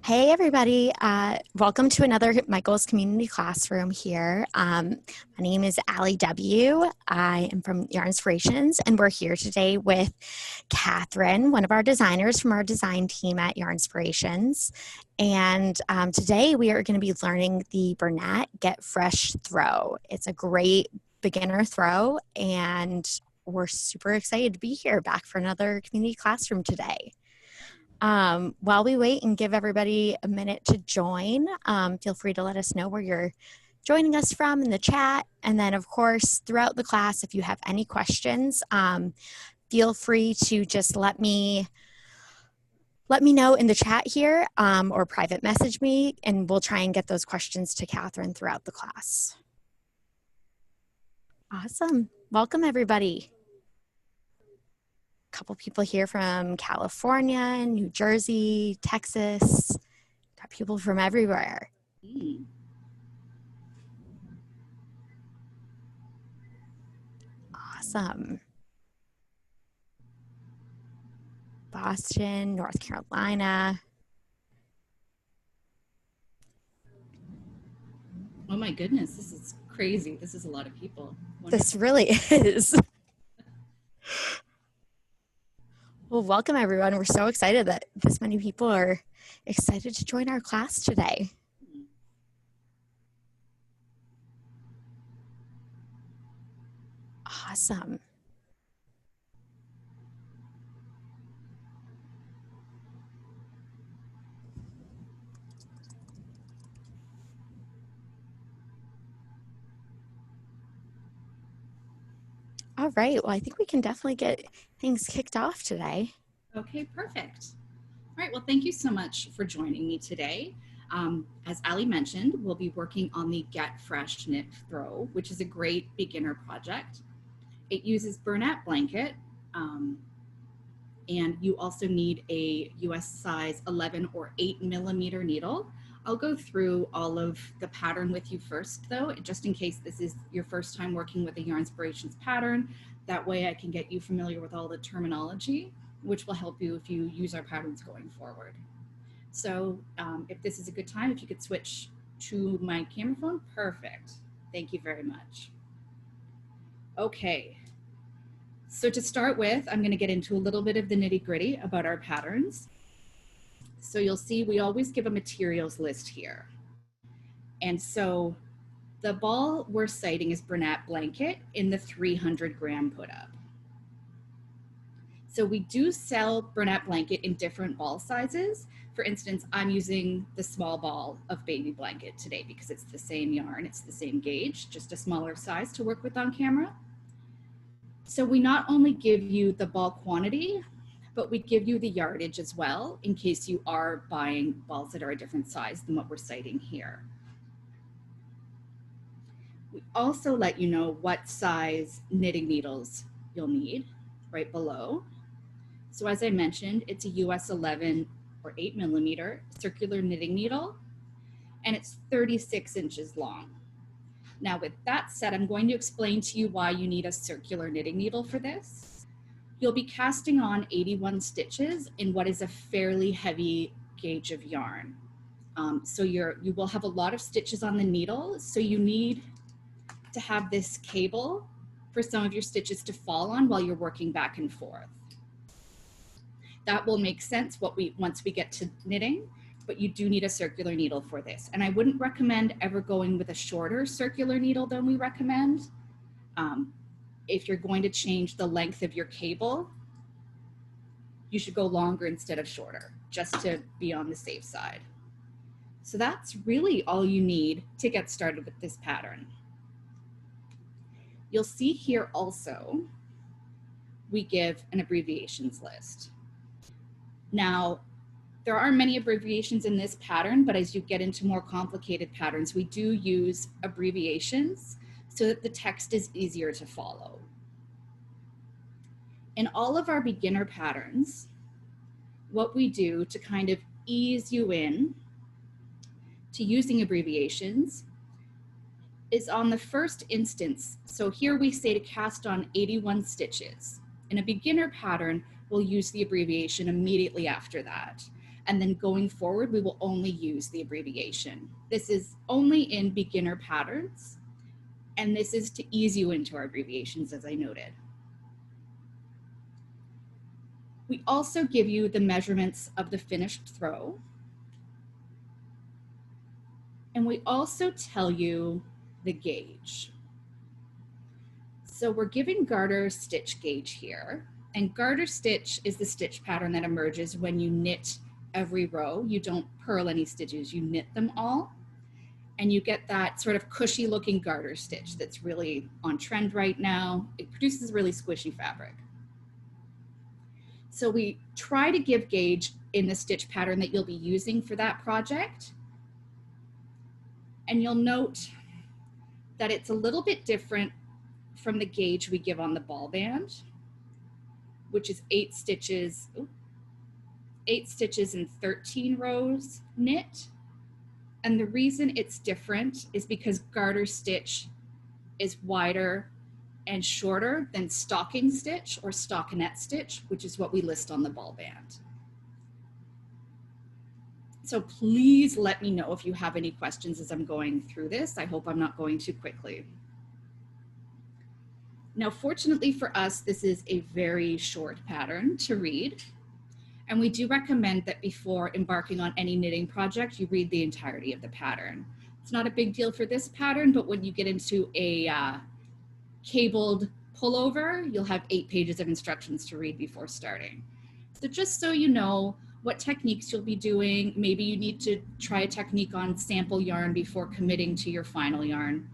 Hey everybody, welcome to another Michael's Community Classroom here. My name is Allie W. I am from Yarn Inspirations, and we're here today with Catherine, one of our designers from our design team at Yarn Inspirations. And today we are going to be learning the Bernat Get Fresh throw. It's a great beginner throw, and we're super excited to be here back for another community classroom today. While we wait and give everybody a minute to join, feel free to let us know where you're joining us from in the chat. And then, of course, throughout the class, if you have any questions, feel free to just let me know in the chat here or private message me, and we'll try and get those questions to Catherine throughout the class. Awesome. Welcome, everybody. Couple people here from California, New Jersey, Texas. Got people from everywhere. Awesome. Boston, North Carolina. Oh my goodness, this is crazy. This is a lot of people. Wonderful. This really is. Well, welcome everyone. We're so excited that this many people are excited to join our class today. Awesome. All right. Well, I think we can definitely get things kicked off today. Okay, perfect. All right, well, thank you so much for joining me today. As Allie mentioned, we'll be working on the Get Fresh Knit Throw, which is a great beginner project. It uses Bernat blanket, and you also need a US size 11 or 8 millimeter needle. I'll go through all of the pattern with you first, though, just in case this is your first time working with a Yarn Inspirations pattern. That way I can get you familiar with all the terminology, which will help you if you use our patterns going forward. So if this is a good time, if you could switch to my camera phone, perfect. Thank you very much. Okay, so to start with, I'm gonna get into a little bit of the nitty-gritty about our patterns. So you'll see we always give a materials list here. And so the ball we're citing is Bernat blanket in the 300 gram put up. So we do sell Bernat blanket in different ball sizes. For instance, I'm using the small ball of baby blanket today because it's the same yarn, it's the same gauge, just a smaller size to work with on camera. So we not only give you the ball quantity, but we give you the yardage as well in case you are buying balls that are a different size than what we're citing here. We also let you know what size knitting needles you'll need right below. So as I mentioned, it's a US 11 or 8 millimeter circular knitting needle, and it's 36 inches long. Now with that said, I'm going to explain to you why you need a circular knitting needle for this. You'll be casting on 81 stitches in what is a fairly heavy gauge of yarn. So you will have a lot of stitches on the needle, so you need to have this cable for some of your stitches to fall on while you're working back and forth. That will make sense once we get to knitting, but you do need a circular needle for this. And I wouldn't recommend ever going with a shorter circular needle than we recommend. If you're going to change the length of your cable, you should go longer instead of shorter, just to be on the safe side. So that's really all you need to get started with this pattern. You'll see here also, we give an abbreviations list. Now, there are many abbreviations in this pattern, but as you get into more complicated patterns, we do use abbreviations so that the text is easier to follow. In all of our beginner patterns, what we do to kind of ease you in to using abbreviations is on the first instance. So here we say to cast on 81 stitches. In a beginner pattern, we'll use the abbreviation immediately after that. And then going forward, we will only use the abbreviation. This is only in beginner patterns, and this is to ease you into our abbreviations, as I noted. We also give you the measurements of the finished throw. And we also tell you the gauge. So we're giving garter stitch gauge here. And garter stitch is the stitch pattern that emerges when you knit every row. You don't purl any stitches, you knit them all. And you get that sort of cushy looking garter stitch that's really on trend right now. It produces really squishy fabric. So we try to give gauge in the stitch pattern that you'll be using for that project. And you'll note that it's a little bit different from the gauge we give on the ball band, which is 8 stitches and 13 rows knit. And the reason it's different is because garter stitch is wider and shorter than stocking stitch or stockinette stitch, which is what we list on the ball band. So please let me know if you have any questions as I'm going through this. I hope I'm not going too quickly. Now, fortunately for us, this is a very short pattern to read. And we do recommend that before embarking on any knitting project, you read the entirety of the pattern. It's not a big deal for this pattern, but when you get into a cabled pullover, you'll have 8 pages of instructions to read before starting. So just so you know what techniques you'll be doing, maybe you need to try a technique on sample yarn before committing to your final yarn.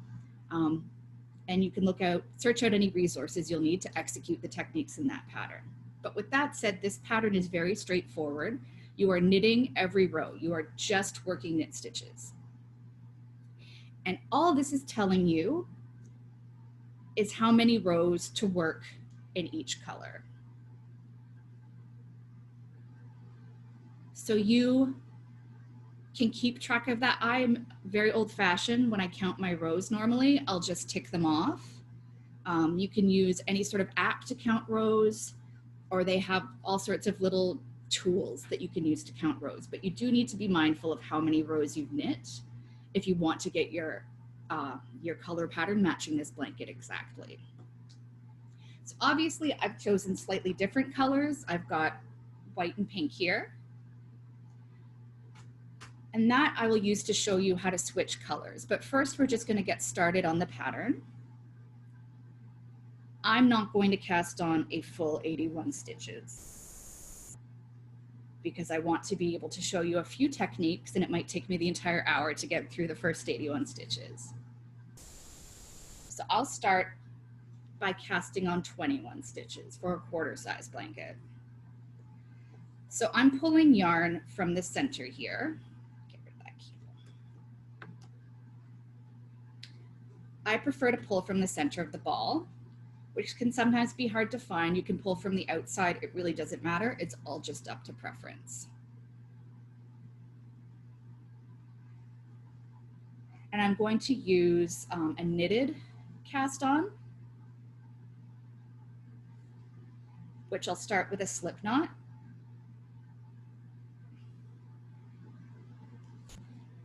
And you can search out any resources you'll need to execute the techniques in that pattern. But with that said, this pattern is very straightforward. You are knitting every row. You are just working knit stitches. And all this is telling you is how many rows to work in each color. So you can keep track of that. I'm very old-fashioned. When I count my rows normally, I'll just tick them off. You can use any sort of app to count rows, or they have all sorts of little tools that you can use to count rows. But you do need to be mindful of how many rows you've knit if you want to get your color pattern matching this blanket exactly. So obviously I've chosen slightly different colors. I've got white and pink here. And that I will use to show you how to switch colors. But first, we're just going to get started on the pattern. I'm not going to cast on a full 81 stitches because I want to be able to show you a few techniques, and it might take me the entire hour to get through the first 81 stitches. So I'll start by casting on 21 stitches for a quarter size blanket. So I'm pulling yarn from the center here. I prefer to pull from the center of the ball, which can sometimes be hard to find. You can pull from the outside. It really doesn't matter. It's all just up to preference. And I'm going to use a knitted cast on, which I'll start with a slip knot.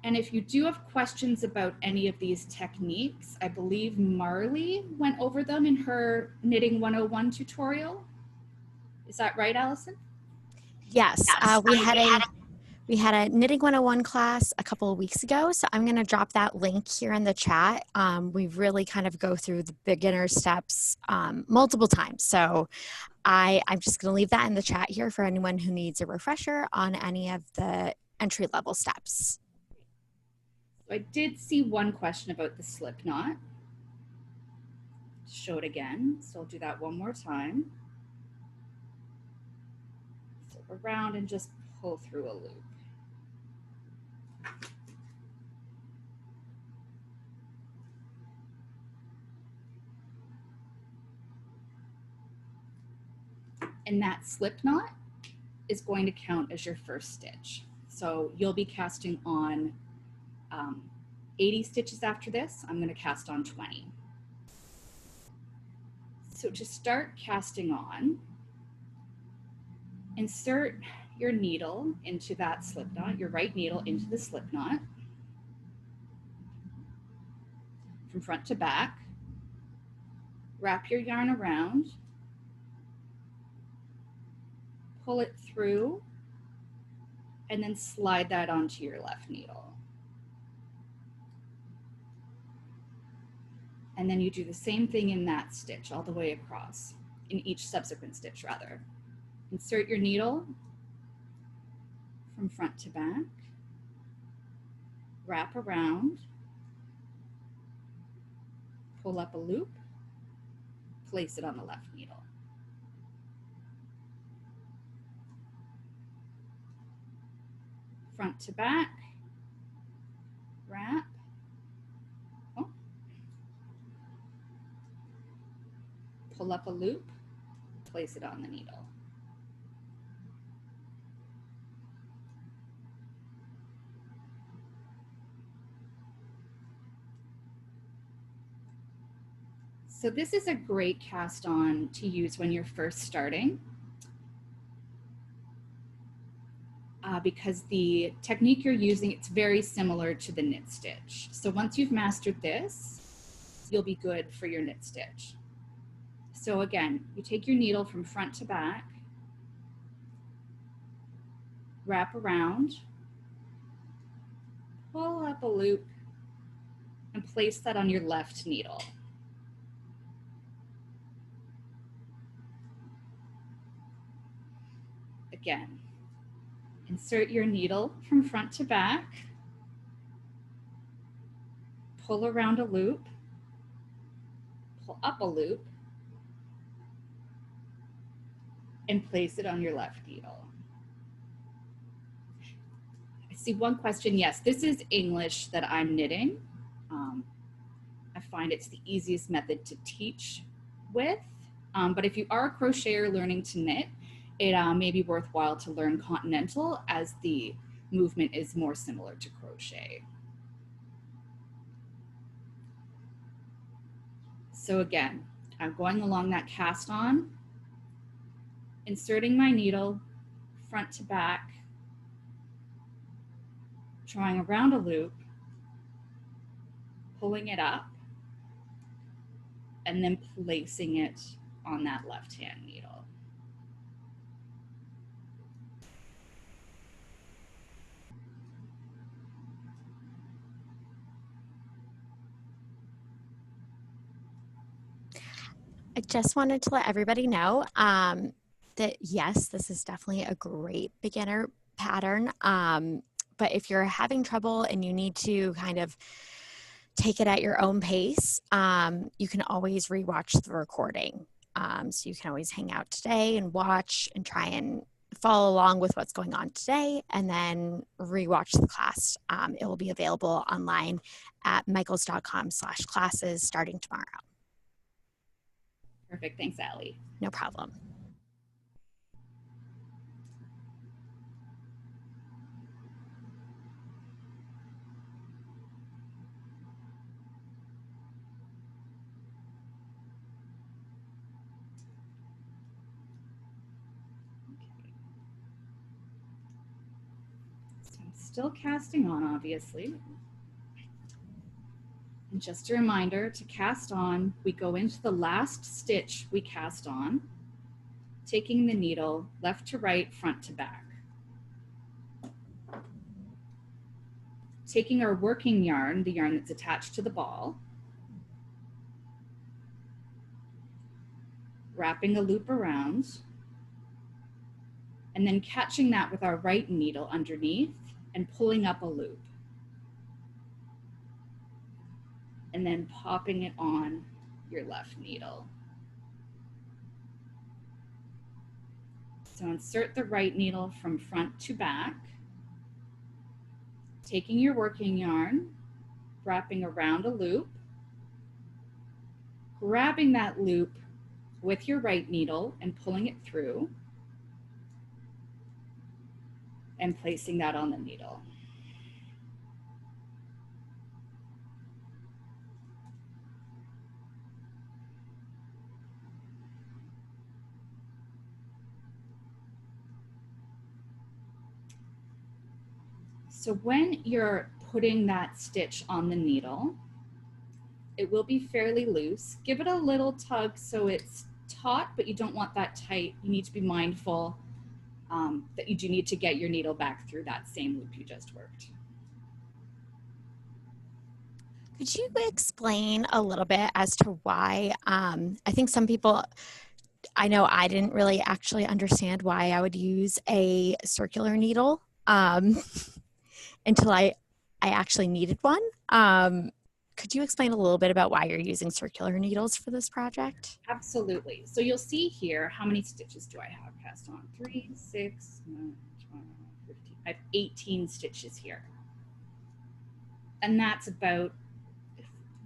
And if you do have questions about any of these techniques, I believe Marley went over them in her Knitting 101 tutorial. Is that right, Allison? Yes, we had a Knitting 101 class a couple of weeks ago, so I'm going to drop that link here in the chat. We really kind of go through the beginner steps multiple times, so I'm just going to leave that in the chat here for anyone who needs a refresher on any of the entry-level steps. I did see one question about the slip knot. Show it again, so I'll do that one more time. So around and just pull through a loop. And that slip knot is going to count as your first stitch. So you'll be casting on 80 stitches after this. I'm going to cast on 20. So to start casting on, insert your needle into that slip knot, your right needle into the slip knot from front to back. Wrap your yarn around, pull it through, and then slide that onto your left needle. And then you do the same thing in that stitch all the way across, in each subsequent stitch rather. Insert your needle from front to back, wrap around, pull up a loop, place it on the left needle. Front to back, wrap, pull up a loop, place it on the needle. So this is a great cast on to use when you're first starting because the technique you're using, it's very similar to the knit stitch. So once you've mastered this, you'll be good for your knit stitch. So again, you take your needle from front to back, wrap around, pull up a loop, and place that on your left needle. Again, insert your needle from front to back, pull around a loop, pull up a loop, and place it on your left needle. I see one question. Yes, this is English that I'm knitting. I find it's the easiest method to teach with, but if you are a crocheter learning to knit, it may be worthwhile to learn continental as the movement is more similar to crochet. So again, I'm going along that cast on, inserting my needle front to back, drawing around a loop, pulling it up, and then placing it on that left-hand needle. I just wanted to let everybody know that yes, this is definitely a great beginner pattern. But if you're having trouble and you need to kind of take it at your own pace, you can always rewatch the recording. So you can always hang out today and watch and try and follow along with what's going on today and then rewatch the class. It will be available online at michaels.com/classes starting tomorrow. Perfect. Thanks, Allie. No problem. So I'm still casting on, obviously. And just a reminder, to cast on, we go into the last stitch we cast on, taking the needle left to right, front to back. Taking our working yarn, the yarn that's attached to the ball, wrapping a loop around, and then catching that with our right needle underneath and pulling up a loop. And then popping it on your left needle. So insert the right needle from front to back, taking your working yarn, wrapping around a loop, grabbing that loop with your right needle and pulling it through, and placing that on the needle. So when you're putting that stitch on the needle, it will be fairly loose. Give it a little tug so it's taut, but you don't want that tight. You need to be mindful that you do need to get your needle back through that same loop you just worked. Could you explain a little bit as to why? I think some people, I know I didn't really actually understand why I would use a circular needle until I actually needed one. Could you explain a little bit about why you're using circular needles for this project? Absolutely. So you'll see here, how many stitches do I have cast on? 3, 6, 9, 12, 15. I have 18 stitches here. And that's about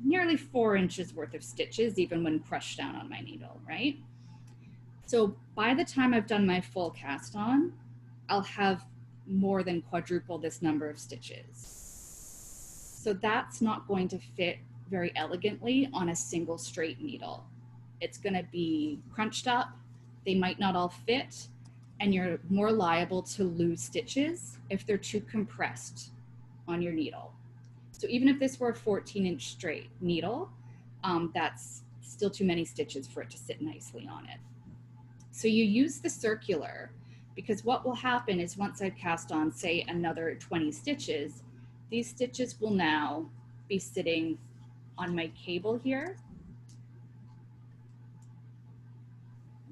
nearly 4 inches worth of stitches, even when crushed down on my needle, right? So by the time I've done my full cast on, I'll have more than quadruple this number of stitches. So that's not going to fit very elegantly on a single straight needle. It's going to be crunched up, they might not all fit, and you're more liable to lose stitches if they're too compressed on your needle. So even if this were a 14-inch straight needle, that's still too many stitches for it to sit nicely on it. So you use the circular, because what will happen is once I've cast on, say, another 20 stitches, these stitches will now be sitting on my cable here,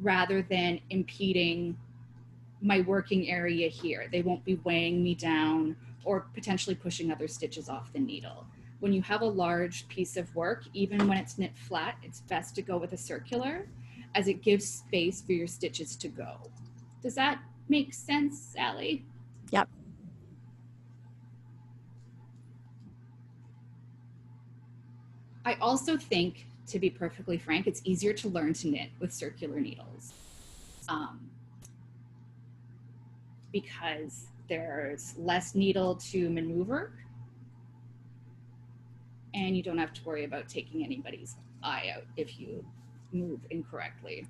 rather than impeding my working area here. They won't be weighing me down or potentially pushing other stitches off the needle. When you have a large piece of work, even when it's knit flat, it's best to go with a circular, as it gives space for your stitches to go. Does that make sense, Allie? Yep. I also think, to be perfectly frank, it's easier to learn to knit with circular needles. Because there's less needle to maneuver, and you don't have to worry about taking anybody's eye out if you move incorrectly.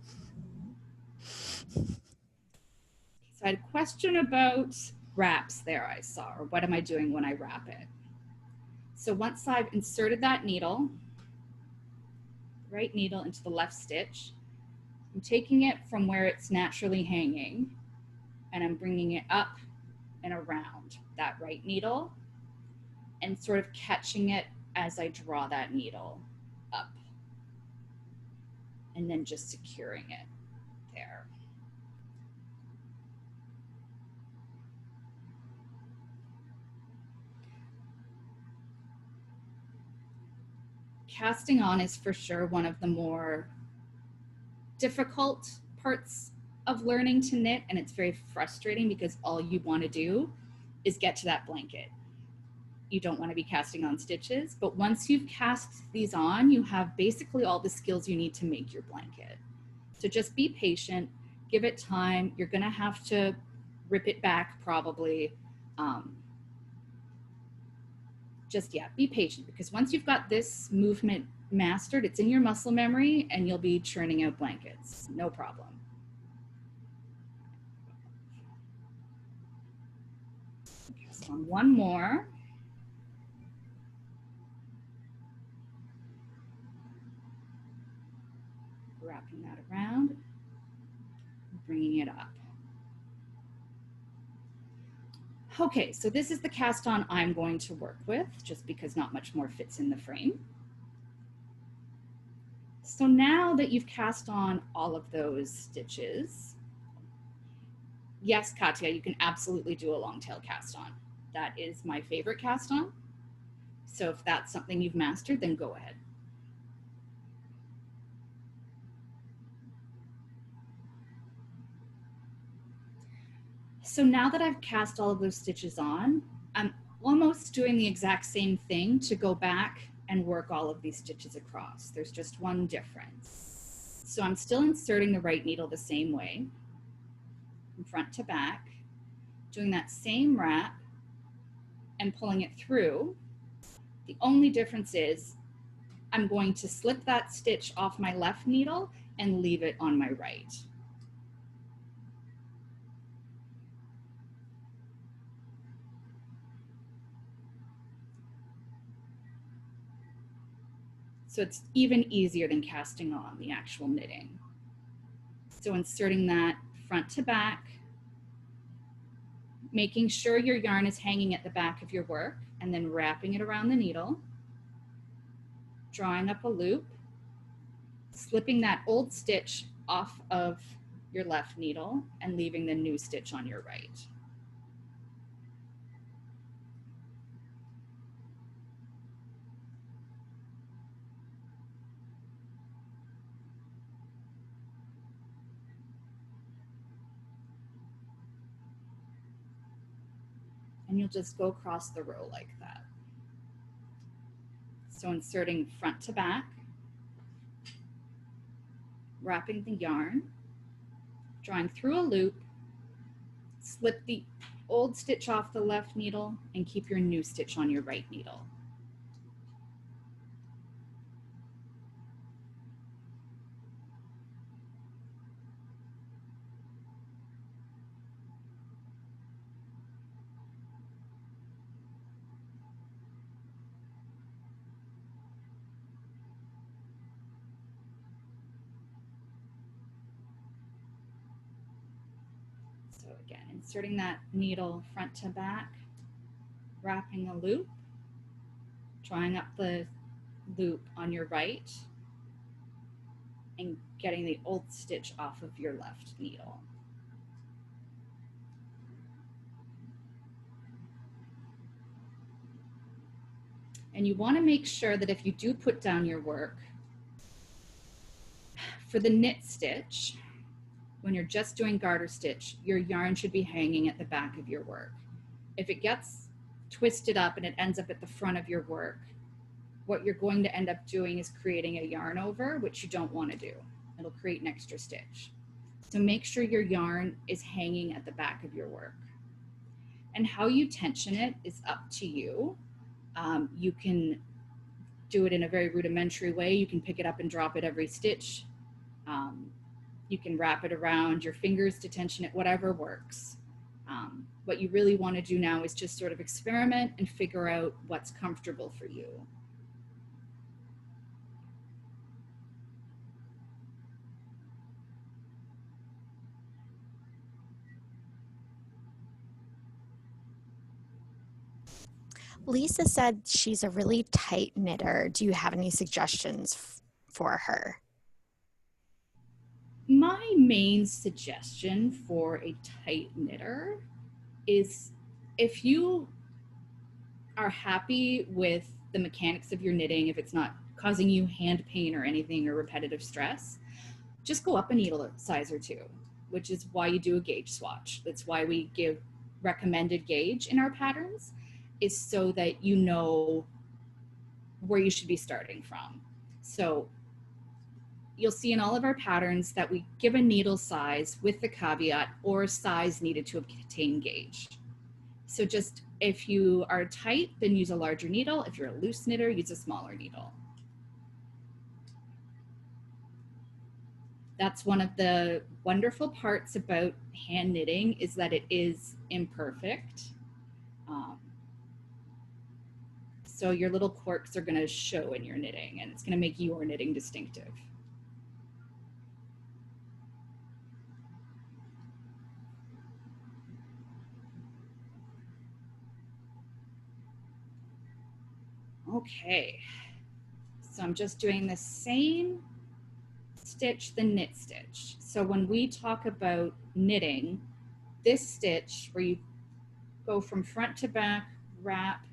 So I had a question about wraps there, I saw, or what am I doing when I wrap it? So once I've inserted that needle, right needle into the left stitch, I'm taking it from where it's naturally hanging, and I'm bringing it up and around that right needle, and sort of catching it as I draw that needle up, and then just securing it there. Casting on is for sure one of the more difficult parts of learning to knit, and it's very frustrating because all you want to do is get to that blanket. You don't want to be casting on stitches, but once you've cast these on, you have basically all the skills you need to make your blanket. So just be patient, give it time. You're going to have to rip it back probably. Be patient, because once you've got this movement mastered, it's in your muscle memory and you'll be churning out blankets, no problem. Cast on one more. Wrapping that around, bringing it up. Okay, so this is the cast on I'm going to work with, just because not much more fits in the frame. So now that you've cast on all of those stitches, yes, Katya, you can absolutely do a long tail cast on. That is my favorite cast on. So if that's something you've mastered, then go ahead. So now that I've cast all of those stitches on, I'm almost doing the exact same thing to go back and work all of these stitches across. There's just one difference. So I'm still inserting the right needle the same way, from front to back, doing that same wrap and pulling it through. The only difference is I'm going to slip that stitch off my left needle and leave it on my right. So it's even easier than casting on the actual knitting. So inserting that front to back, making sure your yarn is hanging at the back of your work, and then wrapping it around the needle, drawing up a loop, slipping that old stitch off of your left needle and leaving the new stitch on your right. And you'll just go across the row like that. So inserting front to back, wrapping the yarn, drawing through a loop, slip the old stitch off the left needle and keep your new stitch on your right needle. So again, inserting that needle front to back, wrapping a loop, drawing up the loop on your right, and getting the old stitch off of your left needle. And you want to make sure that if you do put down your work, for the knit stitch, when you're just doing garter stitch, your yarn should be hanging at the back of your work. If it gets twisted up and it ends up at the front of your work, what you're going to end up doing is creating a yarn over, which you don't want to do. It'll create an extra stitch. So make sure your yarn is hanging at the back of your work. And how you tension it is up to you. You can do it in a very rudimentary way. You can pick it up and drop it every stitch. You can wrap it around your fingers to tension it, whatever works. What you really want to do now is just sort of experiment and figure out what's comfortable for you. Lisa said she's a really tight knitter. Do you have any suggestions for her? My main suggestion for a tight knitter is if you are happy with the mechanics of your knitting, if it's not causing you hand pain or anything or repetitive stress, just go up a needle size or two, which is why you do a gauge swatch. That's why we give recommended gauge in our patterns, is so that you know where you should be starting from. So you'll see in all of our patterns that we give a needle size with the caveat or size needed to obtain gauge. So just if you are tight, then use a larger needle. If you're a loose knitter, use a smaller needle. That's one of the wonderful parts about hand knitting, is that it is imperfect. So your little quirks are going to show in your knitting, and it's going to make your knitting distinctive. Okay, so I'm just doing the same stitch, the knit stitch. So when we talk about knitting, this stitch where you go from front to back, wrap,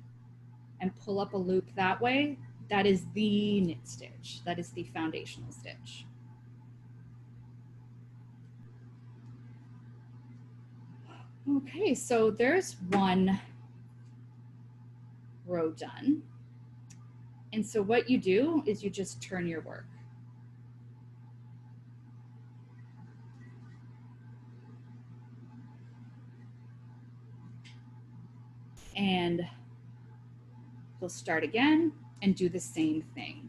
and pull up a loop that way, that is the knit stitch. That is the foundational stitch. Okay, so there's one row done. And so what you do is you just turn your work. And you'll start again and do the same thing,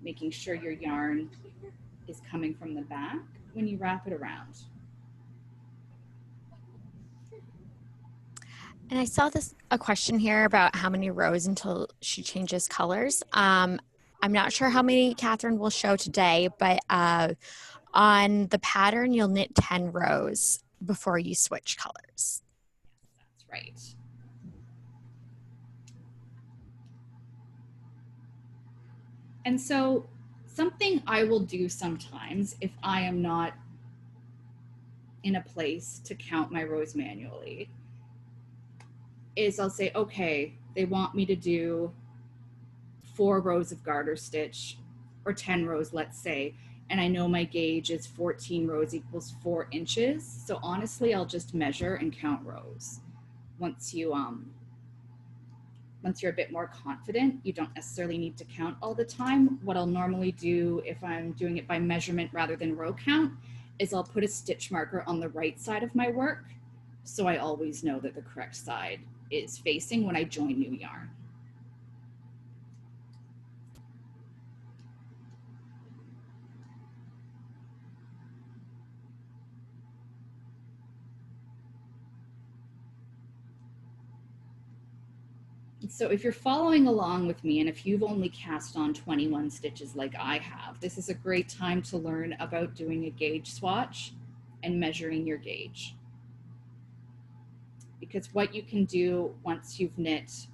making sure your yarn is coming from the back when you wrap it around. And I saw a question here about how many rows until she changes colors. I'm not sure how many Catherine will show today, but on the pattern, you'll knit 10 rows before you switch colors. That's right. And so something I will do sometimes if I am not in a place to count my rows manually is I'll say, okay, they want me to do 4 rows of garter stitch or 10 rows, let's say, and I know my gauge is 14 rows equals 4 inches. So honestly, I'll just measure and count rows. Once you're a bit more confident, you don't necessarily need to count all the time. What I'll normally do if I'm doing it by measurement rather than row count is I'll put a stitch marker on the right side of my work, so I always know that the correct side is facing when I join new yarn. So if you're following along with me, and if you've only cast on 21 stitches like I have, this is a great time to learn about doing a gauge swatch and measuring your gauge. Because what you can do once you've knit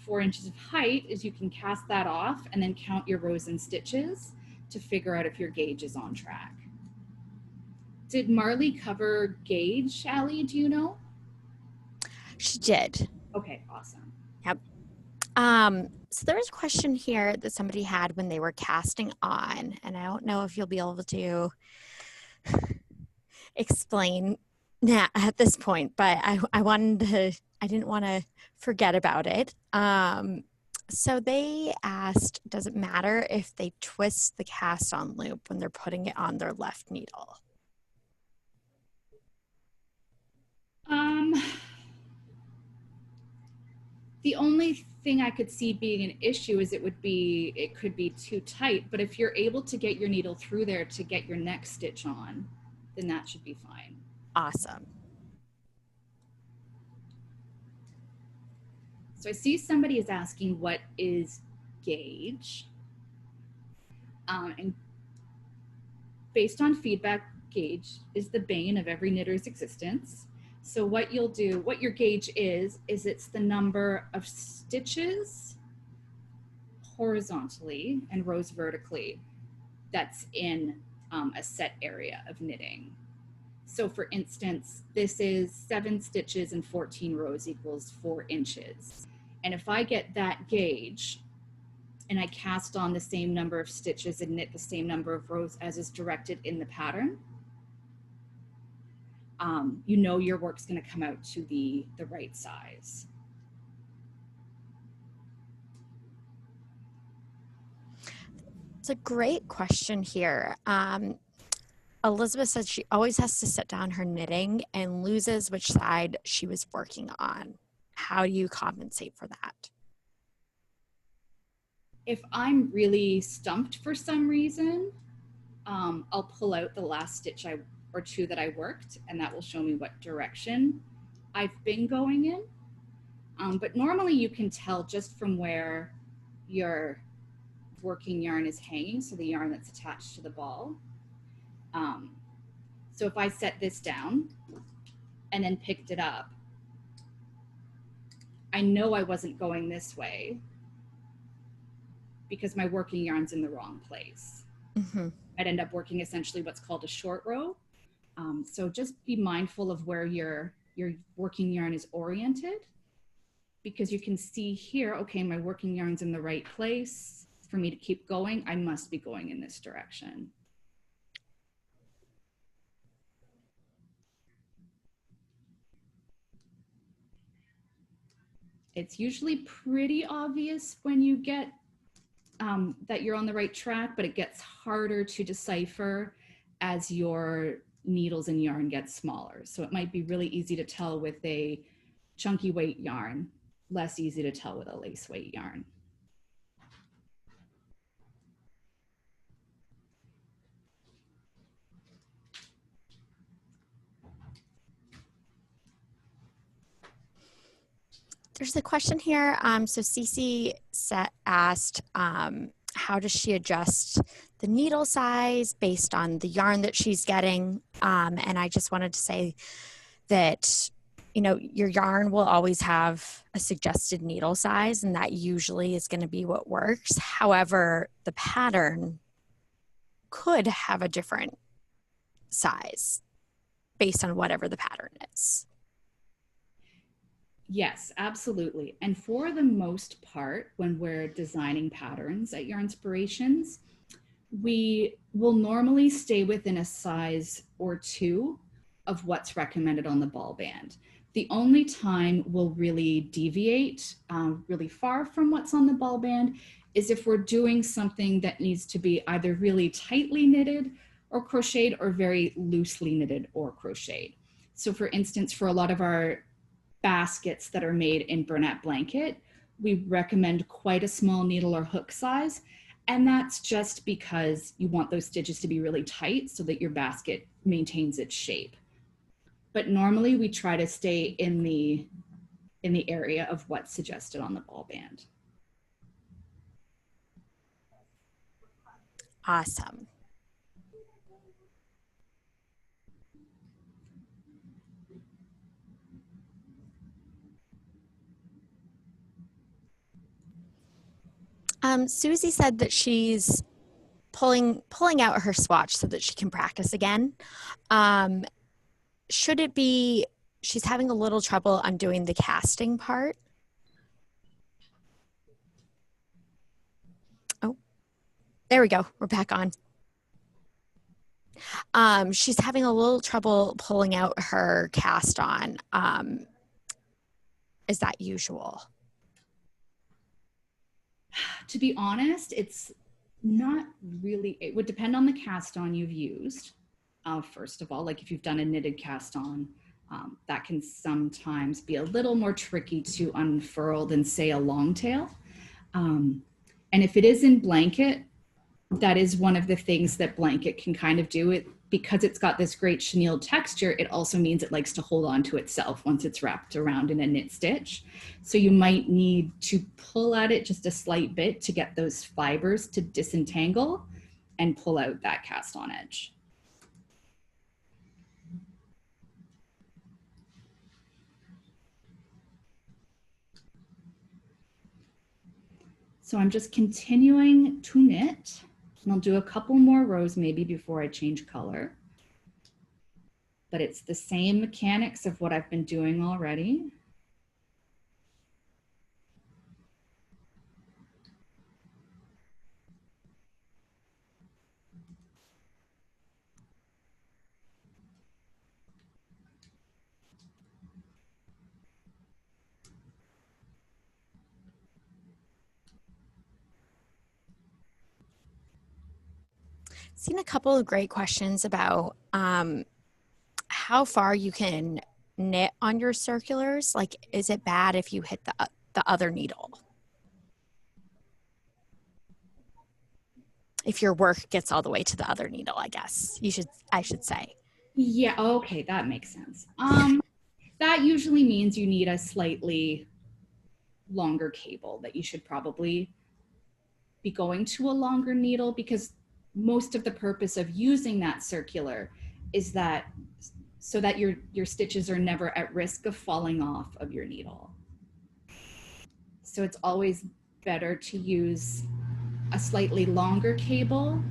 4 inches of height is you can cast that off and then count your rows and stitches to figure out if your gauge is on track. Did Marley cover gauge, Allie? Do you know? She did. Okay, awesome. Yep. So there's a question here that somebody had when they were casting on, and I don't know if you'll be able to explain that at this point, but I didn't want to forget about it. So they asked, does it matter if they twist the cast on loop when they're putting it on their left needle? The only thing I could see being an issue is it could be too tight, but if you're able to get your needle through there to get your next stitch on, then that should be fine. Awesome. So I see somebody is asking what is gauge. And based on feedback, gauge is the bane of every knitter's existence. So what you'll do, what your gauge is it's the number of stitches horizontally and rows vertically that's in a set area of knitting. So for instance, this is 7 stitches and 14 rows equals 4 inches. And if I get that gauge and I cast on the same number of stitches and knit the same number of rows as is directed in the pattern, you know your work's going to come out to the right size. It's a great question here. Elizabeth said she always has to set down her knitting and loses which side she was working on. How do you compensate for that? If I'm really stumped for some reason, I'll pull out the last stitch or 2 that I worked, and that will show me what direction I've been going in. But normally you can tell just from where your working yarn is hanging, so the yarn that's attached to the ball. So if I set this down and then picked it up, I know I wasn't going this way because my working yarn's in the wrong place. Mm-hmm. I'd end up working essentially what's called a short row. So just be mindful of where your working yarn is oriented, because you can see here, okay, my working yarn's in the right place. For me to keep going, I must be going in this direction. It's usually pretty obvious when you get that you're on the right track, but it gets harder to decipher as your needles and yarn get smaller. So it might be really easy to tell with a chunky weight yarn, less easy to tell with a lace weight yarn. There's a question here. So Cece asked, how does she adjust the needle size based on the yarn that she's getting. And I just wanted to say that, you know, your yarn will always have a suggested needle size, and that usually is going to be what works. However, the pattern could have a different size based on whatever the pattern is. Yes, absolutely. And for the most part, when we're designing patterns at Yarn Inspirations, we will normally stay within a size or two of what's recommended on the ball band. The only time we'll really deviate really far from what's on the ball band is if we're doing something that needs to be either really tightly knitted or crocheted, or very loosely knitted or crocheted. So for instance, for a lot of our baskets that are made in Bernat blanket, we recommend quite a small needle or hook size. And that's just because you want those stitches to be really tight so that your basket maintains its shape. But normally we try to stay in the area of what's suggested on the ball band. Awesome. Susie said that she's pulling out her swatch so that she can practice again. Should it be, she's having a little trouble undoing the casting part? Oh, there we go. We're back on. She's having a little trouble pulling out her cast on. Is that usual? To be honest, it's not really, it would depend on the cast on you've used. First of all, like if you've done a knitted cast on, that can sometimes be a little more tricky to unfurl than say a long tail. And if it is in blanket, that is one of the things that blanket can kind of do. It because it's got this great chenille texture, it also means it likes to hold on to itself once it's wrapped around in a knit stitch. So you might need to pull at it just a slight bit to get those fibers to disentangle and pull out that cast on edge. So I'm just continuing to knit, and I'll do a couple more rows maybe before I change color. But it's the same mechanics of what I've been doing already. Seen a couple of great questions about how far you can knit on your circulars. Like, is it bad if you hit the other needle? If your work gets all the way to the other needle, I guess I should say. Yeah, okay, that makes sense. That usually means you need a slightly longer cable, that you should probably be going to a longer needle, because most of the purpose of using that circular is that so that your stitches are never at risk of falling off of your needle. So it's always better to use a slightly longer cable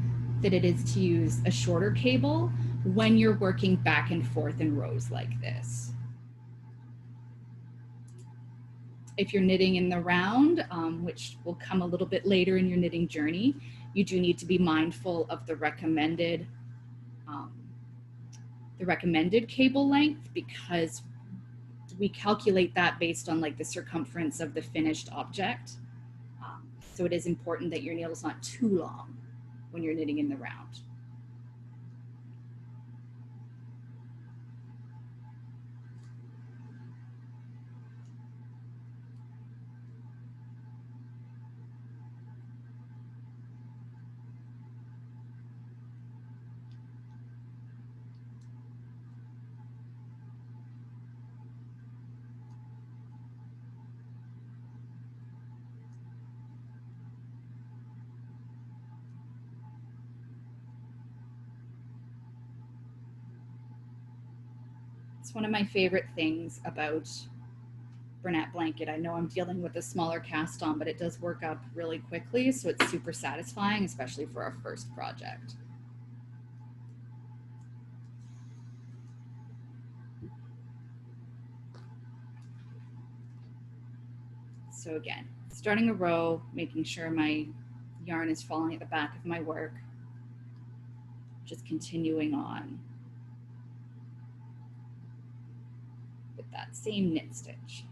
than it is to use a shorter cable when you're working back and forth in rows like this. If you're knitting in the round, which will come a little bit later in your knitting journey, you do need to be mindful of the recommended cable length, because we calculate that based on like the circumference of the finished object. So it is important that your needle is not too long when you're knitting in the round. It's one of my favorite things about Bernat blanket. I know I'm dealing with a smaller cast on, but it does work up really quickly, so it's super satisfying, especially for our first project. So again, starting a row, making sure my yarn is falling at the back of my work, just continuing on with that same knit stitch.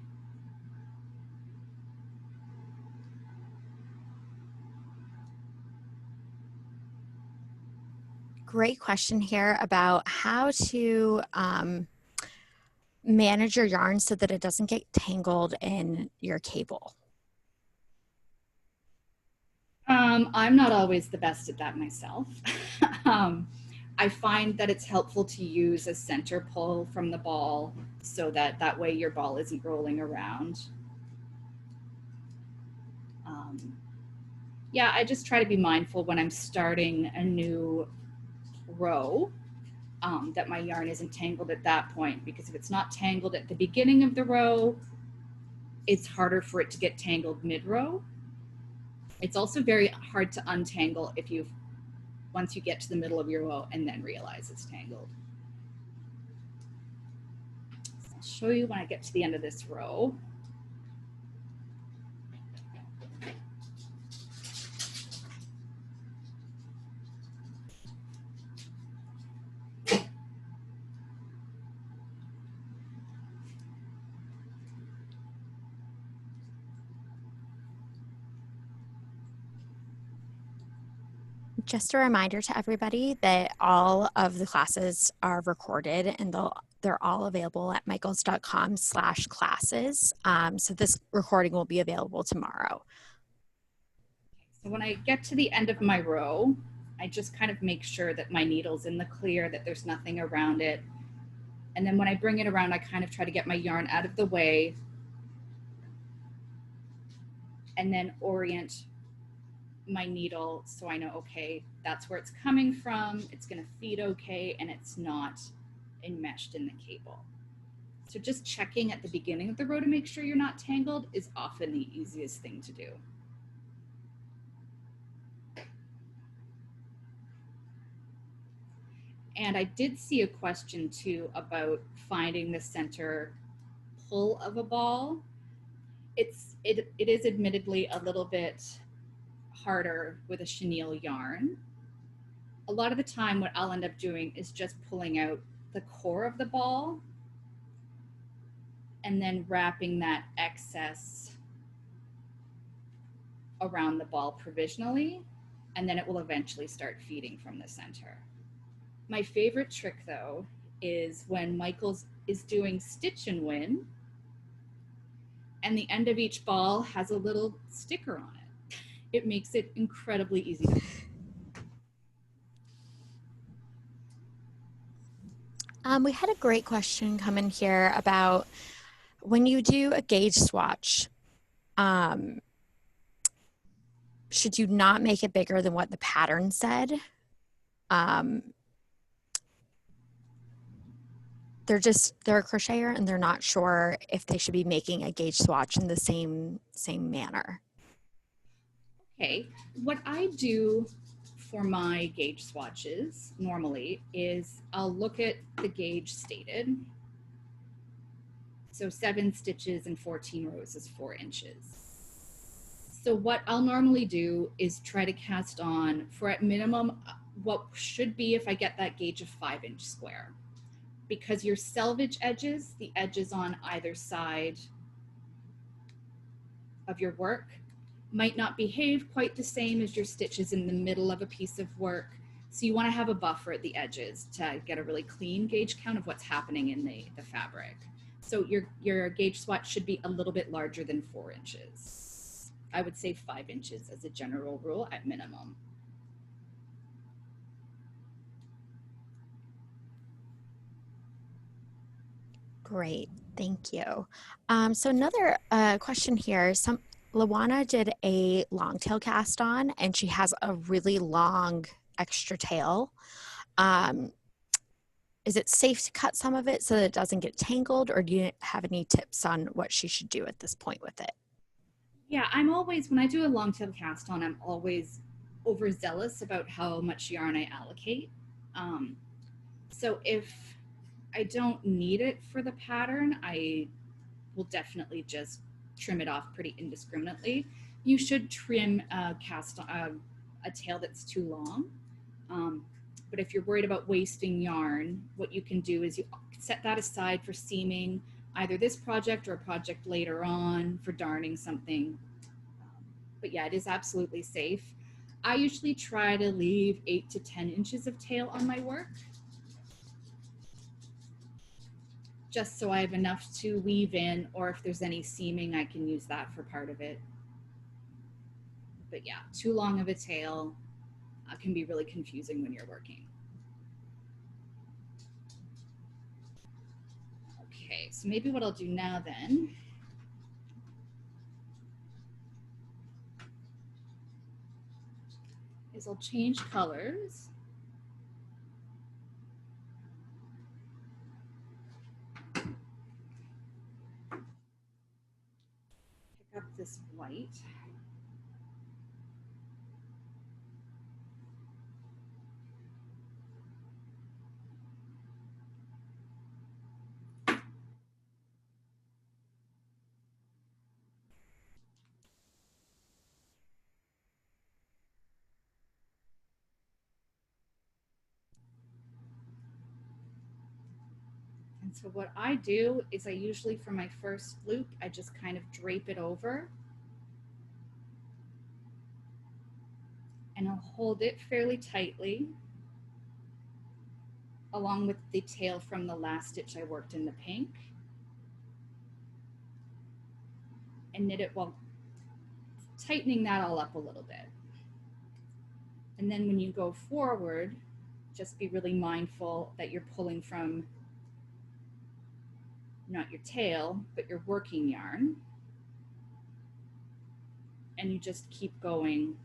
Great question here about how to manage your yarn so that it doesn't get tangled in your cable. I'm not always the best at that myself. I find that it's helpful to use a center pull from the ball so that way your ball isn't rolling around. Yeah, I just try to be mindful when I'm starting a new row that my yarn isn't tangled at that point, because if it's not tangled at the beginning of the row, it's harder for it to get tangled mid-row. It's also very hard to untangle if you've once you get to the middle of your row and then realize it's tangled. So I'll show you when I get to the end of this row. Just a reminder to everybody that all of the classes are recorded and they're all available at michaels.com/classes. So this recording will be available tomorrow. So when I get to the end of my row, I just kind of make sure that my needle's in the clear, that there's nothing around it. And then when I bring it around, I kind of try to get my yarn out of the way and then orient my needle so I know, okay, that's where it's coming from, it's going to feed okay, and it's not enmeshed in the cable. So just checking at the beginning of the row to make sure you're not tangled is often the easiest thing to do. And I did see a question too about finding the center pull of a ball. It is admittedly a little bit harder with a chenille yarn. A lot of the time what I'll end up doing is just pulling out the core of the ball and then wrapping that excess around the ball provisionally, and then it will eventually start feeding from the center. My favorite trick though is when Michaels is doing stitch and win, and the end of each ball has a little sticker on it. It makes it incredibly easy to We had a great question come in here about when you do a gauge swatch, should you not make it bigger than what the pattern said? They're a crocheter and they're not sure if they should be making a gauge swatch in the same manner. Okay, what I do for my gauge swatches normally is I'll look at the gauge stated. So 7 stitches and 14 rows is 4 inches. So what I'll normally do is try to cast on for at minimum what should be, if I get that gauge, of 5-inch square. Because your selvage edges, the edges on either side of your work, might not behave quite the same as your stitches in the middle of a piece of work. So you want to have a buffer at the edges to get a really clean gauge count of what's happening in the fabric. So your gauge swatch should be a little bit larger than 4 inches. I would say 5 inches as a general rule at minimum. Great, thank you. So another question here, Luana did a long tail cast on and she has a really long extra tail. is it safe to cut some of it so that it doesn't get tangled, or do you have any tips on what she should do at this point with it? Yeah, I'm always, when I do a long tail cast on, I'm always overzealous about how much yarn I allocate. Um, so if I don't need it for the pattern, I will definitely just trim it off pretty indiscriminately. You should trim a tail that's too long. But if you're worried about wasting yarn, what you can do is you set that aside for seaming either this project or a project later on for darning something. But yeah, it is absolutely safe. I usually try to leave 8 to 10 inches of tail on my work, just so I have enough to weave in, or if there's any seaming, I can use that for part of it. But yeah, too long of a tail can be really confusing when you're working. Okay, so maybe what I'll do now then is I'll change colors. Pick up this white. And so what I do is I usually, for my first loop, I just kind of drape it over and I'll hold it fairly tightly along with the tail from the last stitch I worked in the pink, and knit it while tightening that all up a little bit. And then when you go forward, just be really mindful that you're pulling from not your tail, but your working yarn. And you just keep going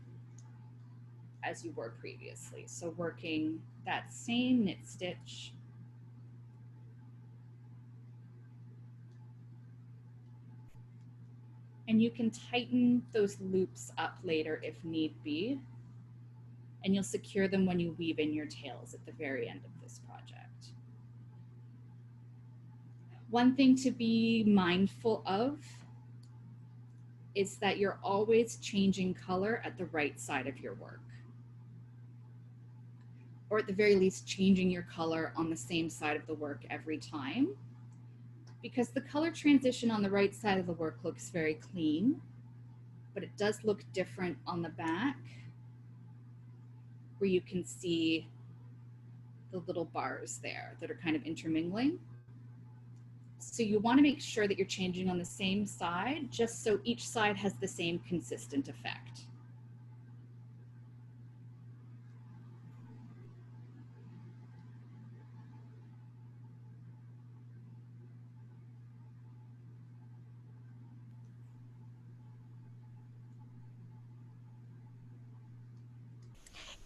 as you were previously. So working that same knit stitch. And you can tighten those loops up later if need be. And you'll secure them when you weave in your tails at the very end of this project. One thing to be mindful of is that you're always changing color at the right side of your work. Or at the very least, changing your color on the same side of the work every time. Because the color transition on the right side of the work looks very clean, but it does look different on the back, where you can see the little bars there that are kind of intermingling. So you want to make sure that you're changing on the same side, just so each side has the same consistent effect.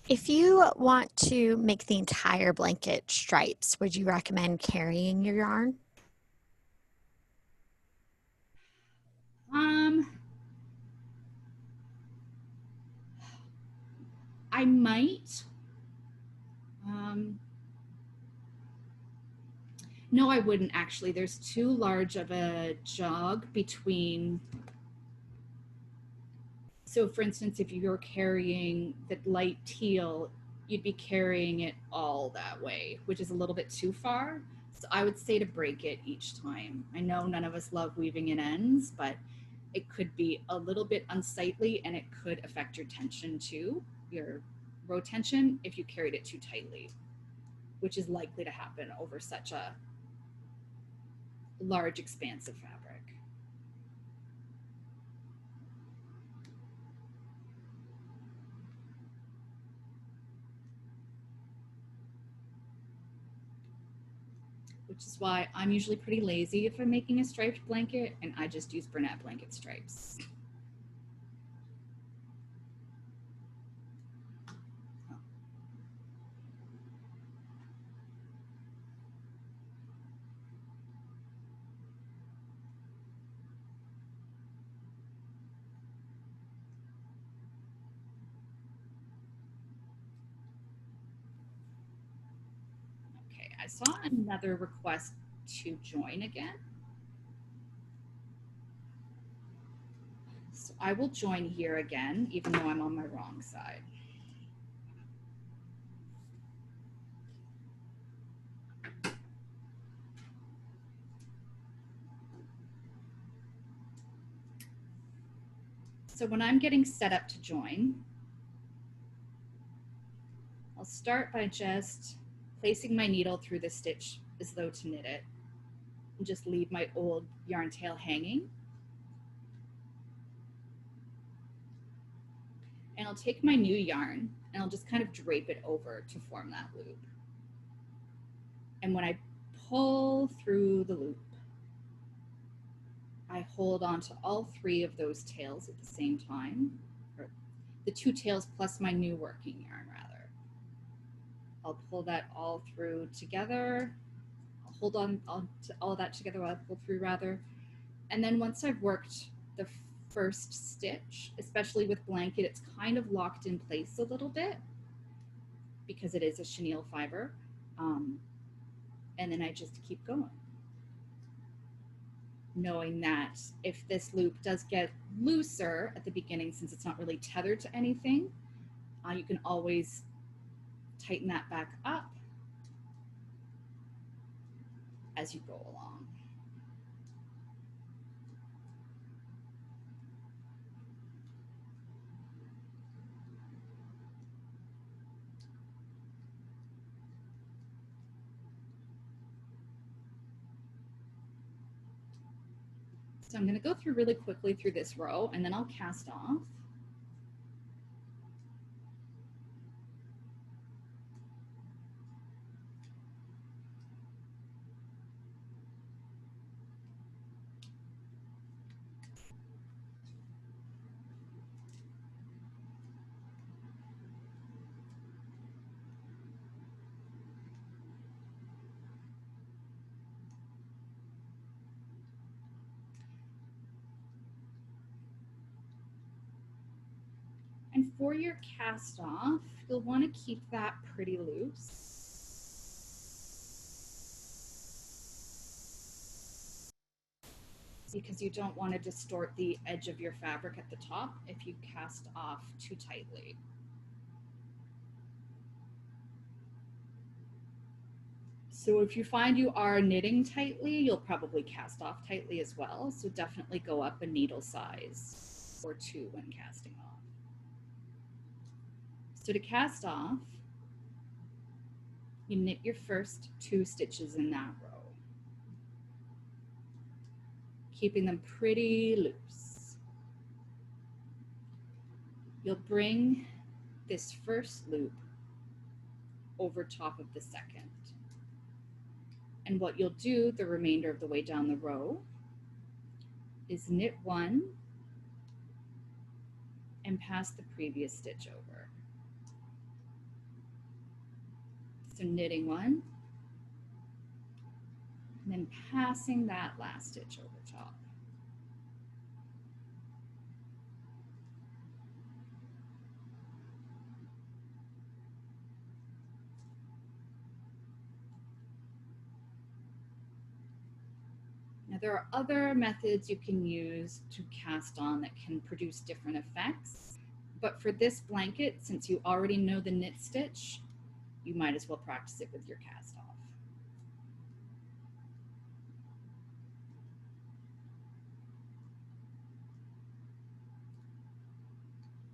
If you want to make the entire blanket stripes, would you recommend carrying your yarn? I might. No, I wouldn't actually. There's too large of a jog between. So for instance, if you're carrying the light teal, you'd be carrying it all that way, which is a little bit too far. So I would say to break it each time. I know none of us love weaving in ends, but it could be a little bit unsightly and it could affect your tension too, your row tension, if you carried it too tightly, which is likely to happen over such a large expanse of fabric. Which is why I'm usually pretty lazy if I'm making a striped blanket, and I just use Bernat blanket stripes. I saw another request to join again. So I will join here again, even though I'm on my wrong side. So when I'm getting set up to join, I'll start by just placing my needle through the stitch as though to knit it, and just leave my old yarn tail hanging. And I'll take my new yarn and I'll just kind of drape it over to form that loop. And when I pull through the loop, I hold on to all three of those tails at the same time, or the two tails plus my new working yarn rather. I'll pull that all through together. I'll hold on to all that together while I pull through rather. And then once I've worked the first stitch, especially with blanket, it's kind of locked in place a little bit because it is a chenille fiber. And then I just keep going, knowing that if this loop does get looser at the beginning, since it's not really tethered to anything, you can always tighten that back up as you go along. So I'm going to go through really quickly through this row and then I'll cast off. And for your cast off, you'll want to keep that pretty loose. Because you don't want to distort the edge of your fabric at the top if you cast off too tightly. So if you find you are knitting tightly, you'll probably cast off tightly as well. So definitely go up a needle size or two when casting off. So to cast off, you knit your first 2 stitches in that row, keeping them pretty loose. You'll bring this first loop over top of the second. And what you'll do the remainder of the way down the row is knit 1 and pass the previous stitch over. So knitting 1, and then passing that last stitch over top. Now there are other methods you can use to cast on that can produce different effects, but for this blanket, since you already know the knit stitch, you might as well practice it with your cast off.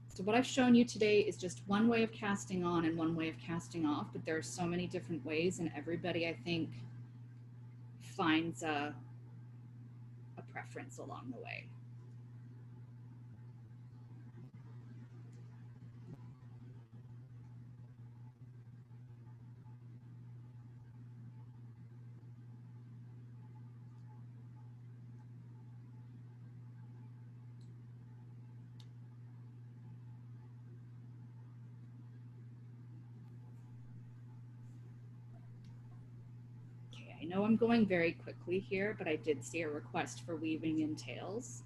So what I've shown you today is just one way of casting on and one way of casting off, but there are so many different ways, and everybody, I think, finds a preference along the way. I know I'm going very quickly here, but I did see a request for weaving in tails,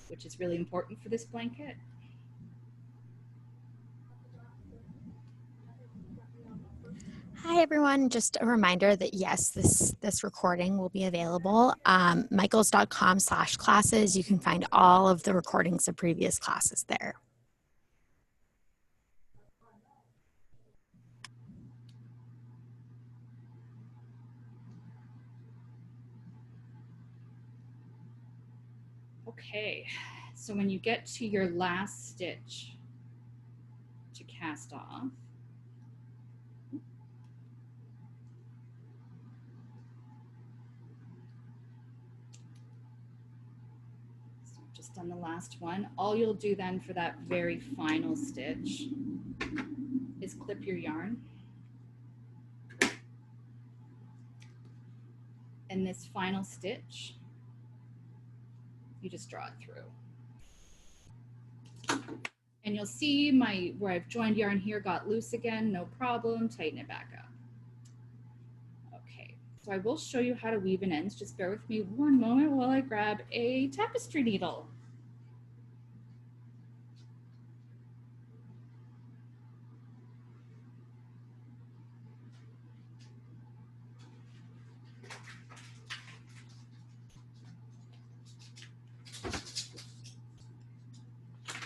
which is really important for this blanket. Hi everyone, just a reminder that yes, this recording will be available. Michaels.com/classes. You can find all of the recordings of previous classes there. Okay, so when you get to your last stitch to cast off, so I've just done the last one, all you'll do then for that very final stitch is clip your yarn. And this final stitch, you just draw it through. And you'll see where I've joined yarn here got loose again, no problem, tighten it back up. Okay, so I will show you how to weave in ends. Just bear with me one moment while I grab a tapestry needle.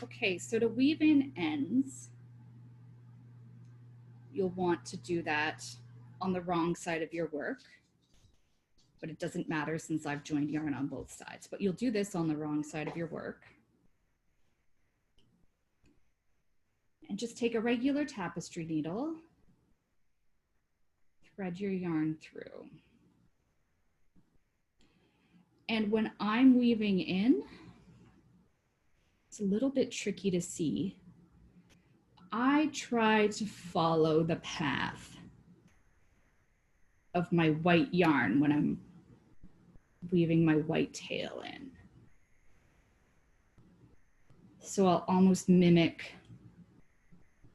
Okay, so to weave in ends, you'll want to do that on the wrong side of your work, but it doesn't matter since I've joined yarn on both sides, but you'll do this on the wrong side of your work. And just take a regular tapestry needle, thread your yarn through. And when I'm weaving in, it's a little bit tricky to see. I try to follow the path of my white yarn when I'm weaving my white tail in. So I'll almost mimic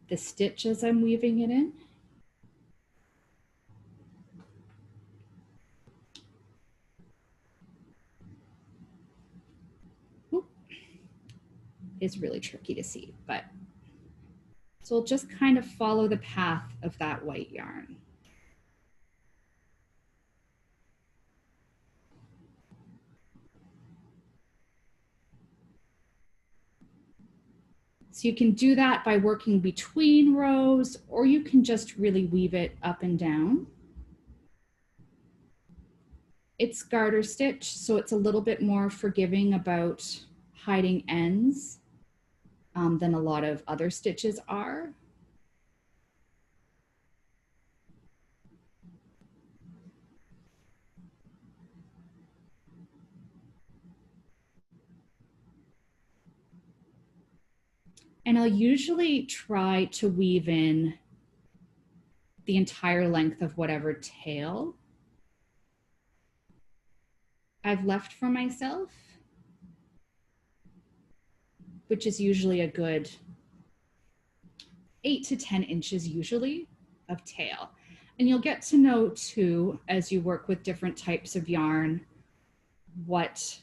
the stitch as I'm weaving it in. It's really tricky to see, but so I'll just kind of follow the path of that white yarn. So you can do that by working between rows, or you can just really weave it up and down. It's garter stitch, so it's a little bit more forgiving about hiding ends than a lot of other stitches are. And I'll usually try to weave in the entire length of whatever tail I've left for myself, which is usually a good 8 to 10 inches usually of tail. And you'll get to know too, as you work with different types of yarn, what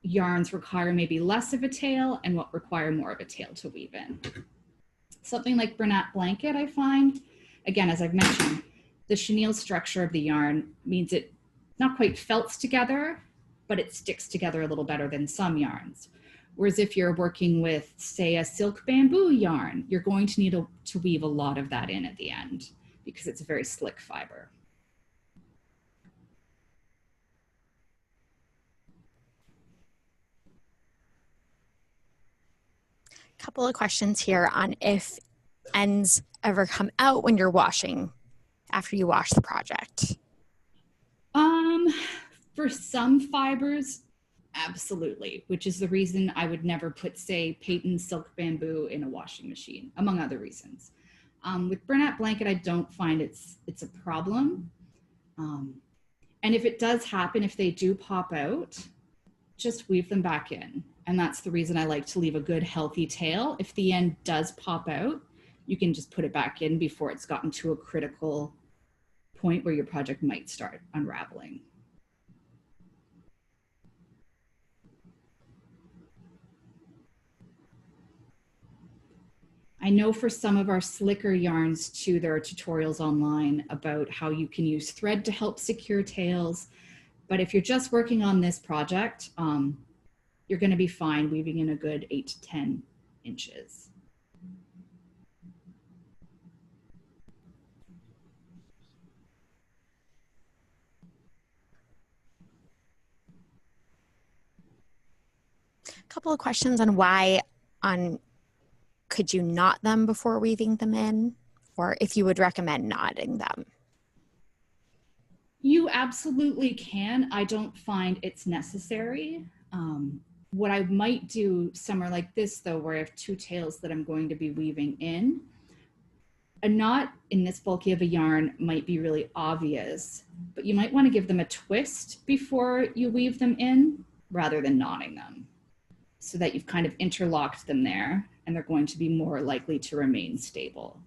yarns require maybe less of a tail and what require more of a tail to weave in. Something like Bernat blanket, I find, again, as I've mentioned, the chenille structure of the yarn means it not quite felts together, but it sticks together a little better than some yarns. Whereas if you're working with, say, a silk bamboo yarn, you're going to need to weave a lot of that in at the end because it's a very slick fiber. Couple of questions here on if ends ever come out when you're washing, after you wash the project. For some fibers, absolutely, which is the reason I would never put, say, Peyton silk bamboo in a washing machine, among other reasons. With Bernat blanket, I don't find it's a problem. And if it does happen, if they do pop out, just weave them back in. And that's the reason I like to leave a good healthy tail. If the end does pop out, you can just put it back in before it's gotten to a critical point where your project might start unraveling. I know for some of our slicker yarns too, there are tutorials online about how you can use thread to help secure tails. But if you're just working on this project, you're going to be fine weaving in a good 8 to 10 inches. A couple of questions on why could you knot them before weaving them in, or if you would recommend knotting them? You absolutely can. I don't find it's necessary. What I might do somewhere like this, though, where I have two tails that I'm going to be weaving in, a knot in this bulky of a yarn might be really obvious, but you might want to give them a twist before you weave them in rather than knotting them, so that you've kind of interlocked them there and they're going to be more likely to remain stable.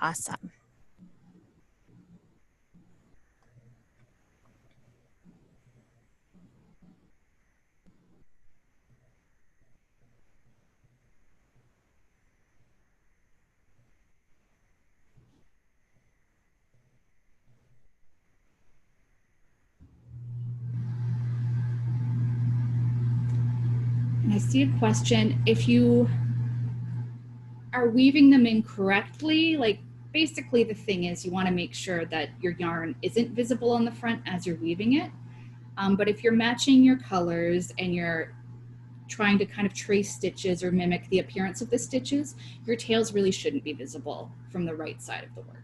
Awesome. And I see a question. If you are weaving them in correctly, like basically the thing is you want to make sure that your yarn isn't visible on the front as you're weaving it. But if you're matching your colors and you're trying to kind of trace stitches or mimic the appearance of the stitches, your tails really shouldn't be visible from the right side of the work.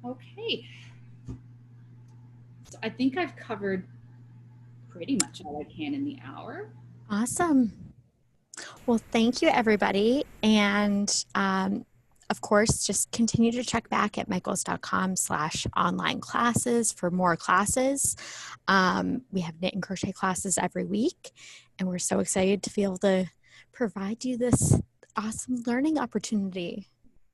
Okay. So I think I've covered pretty much all I can in the hour. Awesome. Well, thank you, everybody. And of course, just continue to check back at michaels.com/online classes for more classes. We have knit and crochet classes every week, and we're so excited to be able to provide you this awesome learning opportunity.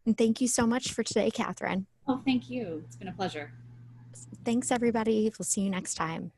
And thank you so much for today, Catherine. Oh, thank you. It's been a pleasure. Thanks, everybody. We'll see you next time.